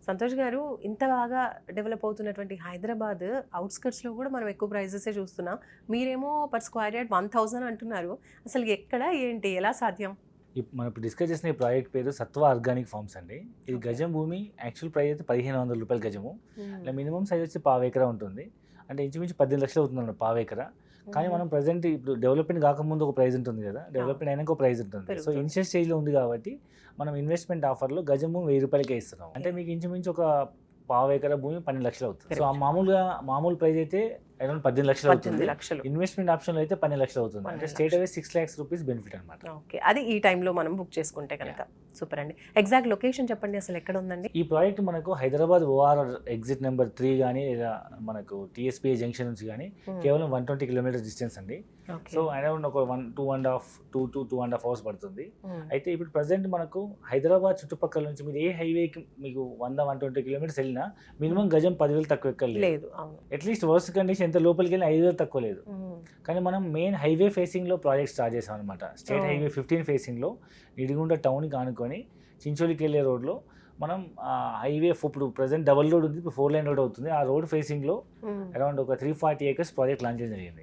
సంతోష్ గారు, ఇంత బాగా డెవలప్ అవుతున్నటువంటి హైదరాబాద్ అవుట్స్కట్స్లో కూడా మనం ఎక్కువ ప్రైజెసే చూస్తున్నాం. మీరేమో పర్ స్క్వేర్ యార్డ్ 1000 అంటున్నారు. అసలు ఎక్కడ, ఏంటి, ఎలా సాధ్యం? మనం ఇప్పుడు డిస్కస్ చేసిన ఈ ప్రాజెక్ట్ పేరు సత్వ ఆర్గానిక్ ఫార్మ్స్ అండి. ఇది గజం భూమి యాక్చువల్ ప్రైస్ అయితే 1500 రూపాయలు గజము. ఇలా మినిమం సైజ్ వచ్చి పావు ఎకరా ఉంటుంది. అంటే ఇంచుమించు 18 లక్షలు అవుతుంది పావు ఎకరా. కానీ మనం ప్రజెంట్ ఇప్పుడు డెవలప్మెంట్ కాకముందు ఒక ప్రైస్ ఉంటుంది కదా, డెవలప్మెంట్ అయినాక ఒక ప్రైస్ ఉంటుంది. సో ఇనిషియల్ స్టేజ్లో ఉంది కాబట్టి మనం ఇన్వెస్ట్మెంట్ ఆఫర్లో గజము 1000 రూపాయలకే ఇస్తున్నాం. అంటే మీకు ఇంచుమించు ఒక పావు ఎకరా భూమి 12 లక్షలు అవుతుంది. సో ఆ మామూలు ప్రైస్ అయితే అరౌండ్ 18 లక్షలు అవుతుంది. ఇన్వెస్ట్మెంట్ ఆప్షన్ అయితే 12 లక్షలు అవుతుంది. అంటే స్టేట్ అవే 6 lakhs రూపీస్ బెనిఫిట్ అనమాట. ఓకే, అది ఈ టైంలో మనం బుక్ చేసుకుంటే కనుక సూపర్ అండి. ఎగ్జాక్ట్ లొకేషన్ చెప్పండి, అసలు ఎక్కడ ఉందండి ఈ ప్రాజెక్ట్? మనకు హైదరాబాద్ ORR ఎగ్జిట్ నెంబర్ 3 కానీ లేదా మనకు TSPA జంక్షన్ నుంచి కానీ కేవలం 120 కిలోమీటర్స్ డిస్టెన్స్ అండి. సో అరౌండ్ ఒక 2.5 hours పడుతుంది. అయితే ఇప్పుడు ప్రజెంట్ మనకు హైదరాబాద్ చుట్టుపక్కల నుంచి మీరు ఏ హైవేకి మీకు 100-120 కిలోమీటర్స్ వెళ్ళినా మినిమం గజం 10,000 తక్కువ ఎక్కలేదు. అట్లీస్ట్ వర్స్ట్ కండిషన్ ఎంత లోపలికి వెళ్ళి 5,000 తక్కువ లేదు. కానీ మనం మెయిన్ హైవే ఫేసింగ్లో ప్రాజెక్ట్ స్టార్ట్ చేసాం అనమాట. స్టేట్ హైవే 15 ఫేసింగ్లో నిడిగుంట టౌన్కి ఆనుకొని చించోలికి వెళ్ళే రోడ్లో మనం హైవే ఇప్పుడు ప్రజెంట్ డబల్ రోడ్ ఉంది, ఇప్పుడు 4 lane రోడ్ అవుతుంది. ఆ రోడ్ ఫేసింగ్లో అరౌండ్ ఒక 340 acres ప్రాజెక్ట్ లాంచ్ చేయడం జరిగింది.